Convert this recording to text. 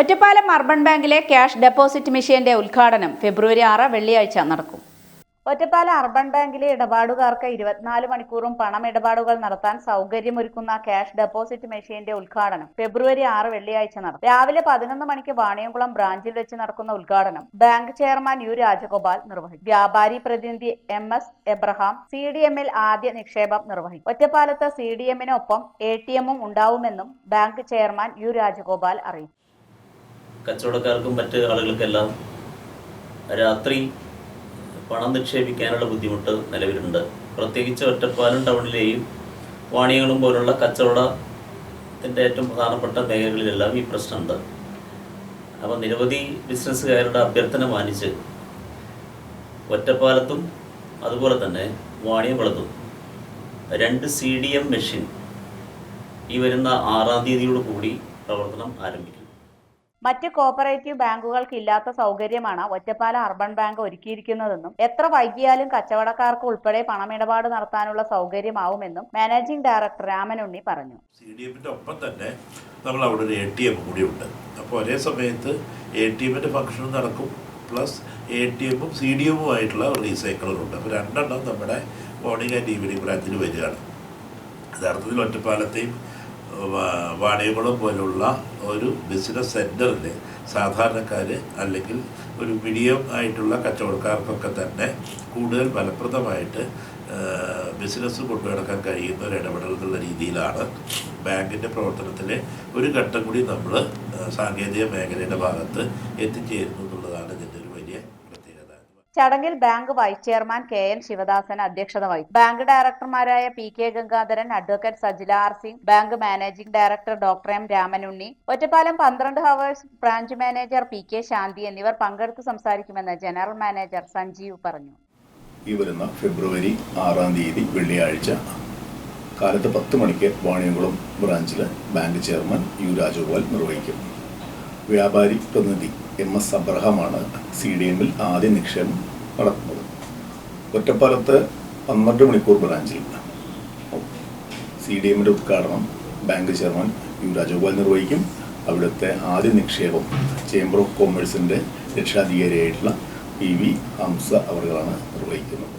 Ottapalam urban ബാങ്കിലെ cash deposit മെഷീന്റെ ഉദ്ഘാടനം ഫെബ്രുവരി 6 വെള്ളിയാഴ്ച നടക്കും. ഒറ്റപ്പാലം അർബൻ ബാങ്കിലെ ഇടപാടുകാർക്ക് 24 മണിക്കൂറും പണമിടപാടുകൾ നടത്താൻ സൗകര്യമൊരുക്കുന്ന ക്യാഷ് ഡെപ്പോസിറ്റ് മെഷീന്റെ ഉദ്ഘാടനം ഫെബ്രുവരി 6 വെള്ളിയാഴ്ച നടക്കും. രാവിലെ 11 മണിക്ക് വാണിയംകുളം ബ്രാഞ്ചിൽ വെച്ച് നടക്കുന്ന ഉദ്ഘാടനം ബാങ്ക് ചെയർമാൻ യു രാജഗോപാൽ നിർവഹിക്കും. വ്യാപാരി പ്രതിനിധി MS എബ്രഹാം CDMൽ ആദ്യ നിക്ഷേപം നിർവഹിക്കും. ഒറ്റപ്പാലത്ത് CDMനൊപ്പം ATMും ഉണ്ടാവുമെന്നും ബാങ്ക് ചെയർമാൻ യു രാജഗോപാൽ അറിയിച്ചു. കച്ചവടക്കാർക്കും മറ്റ് ആളുകൾക്കെല്ലാം രാത്രി പണം നിക്ഷേപിക്കാനുള്ള ബുദ്ധിമുട്ട് നിലവിലുണ്ട്. പ്രത്യേകിച്ച് ഒറ്റപ്പാലം ടൗണിലെയും വാണിയങ്ങളും പോലുള്ള കച്ചവടത്തിൻ്റെ ഏറ്റവും പ്രധാനപ്പെട്ട മേഖലകളിലെല്ലാം ഈ പ്രശ്നമുണ്ട്. അപ്പോൾ നിരവധി ബിസിനസ്സുകാരുടെ അഭ്യർത്ഥന മാനിച്ച് ഒറ്റപ്പാലത്തും അതുപോലെ തന്നെ വാണിയംകുളത്തും 2 CDM മെഷീൻ ഈ വരുന്ന 6-ാം തീയതിയോട് കൂടി പ്രവർത്തനം ആരംഭിക്കും. മറ്റ് കോപ്പറേറ്റീവ് ബാങ്കുകൾക്ക് ഇല്ലാത്ത സൗകര്യമാണ് ഒറ്റപ്പാലം അർബൻ ബാങ്ക് ഒരുക്കിയിരിക്കുന്നതെന്നും എത്ര വൈകിയാലും കച്ചവടക്കാർക്ക് ഉൾപ്പെടെ പണമിടപാട് നടത്താനുള്ള സൗകര്യമാവുമെന്നും മാനേജിംഗ് ഡയറക്ടർ രാമനുണ്ണി പറഞ്ഞു. CDMന്റെ ഒപ്പം തന്നെ നമ്മൾ അവിടെ ഒരു ATM കൂടിയുണ്ട്. അപ്പോൾ ഒരേ സമയത്ത് ATMന്റെ ഫംഗ്ഷൻ നടക്കും, പ്ലസ് ATMും CDMുമായിട്ടുള്ള റീസൈക്കിളുണ്ട്. അപ്പോൾ 2 എണ്ണം നമ്മുടെ മോർണിംഗ് ആൻഡ് ഈവനിങ് ബ്രാഞ്ചിൽ വരികയാണ്. യഥാർത്ഥത്തിൽ ഒറ്റപ്പാലത്തെയും വാണിയംകുളം പോലുള്ള ഒരു ബിസിനസ് സെൻറ്ററിൽ സാധാരണക്കാർ അല്ലെങ്കിൽ ഒരു മീഡിയം ആയിട്ടുള്ള കച്ചവടക്കാർക്കൊക്കെ തന്നെ കൂടുതൽ ഫലപ്രദമായിട്ട് ബിസിനസ് കൊണ്ടുനടക്കാൻ കഴിയുന്ന ഒരു ഇടപെടൽ എന്നുള്ള രീതിയിലാണ് ബാങ്കിൻ്റെ പ്രവർത്തനത്തിൽ ഒരു ഘട്ടം കൂടി നമ്മൾ സാങ്കേതിക മേഖലയുടെ ഭാഗത്ത് എത്തിച്ചേരുന്നു എന്നുള്ളതാണ് ഇതിൻ്റെ ഒരു വലിയ പ്രത്യേകത. ചടങ്ങിൽ bank vice chairman KN Sivadasan അധ്യക്ഷത വഹിച്ചു. ബാങ്ക് ഡയറക്ടർമാരായ PK Gangadharan, advocate Sajila R Singh, bank managing director doctor M Ramanunni, Ottapalam 12 hours branch manager PK Shanthi എന്നിവർ പങ്കെടുത്ത് സംസാരിക്കുമെന്ന് ജനറൽ മാനേജർ സഞ്ജീവ് പറഞ്ഞു. ഈ വരുന്ന ഫെബ്രുവരി 6-ാം തീയതി വെള്ളിയാഴ്ച കാലത്ത് 10 മണിക്ക് വാണിയംകുളം ബ്രാഞ്ചിൽ ബാങ്ക് ചെയർമാൻ യു രാജഗോപാൽ നിർവഹിക്കും. വ്യാപാരി പ്രതിനിധി MS എബ്രഹാമാണ് CDMൽ ആദ്യ നിക്ഷേപം നടത്തുന്നത്. ഒറ്റപ്പാലത്ത് 12 മണിക്കൂർ ബ്രാഞ്ചിൽ CDMന്റെ ഉദ്ഘാടനം ബാങ്ക് ചെയർമാൻ യു രാജഗോപാൽ നിർവഹിക്കും. അവിടുത്തെ ആദ്യ നിക്ഷേപം ചേംബർ ഓഫ് കൊമേഴ്സിൻ്റെ രക്ഷാധികാരിയായിട്ടുള്ള PV ഹംസ അവരാണ് നിർവഹിക്കുന്നത്.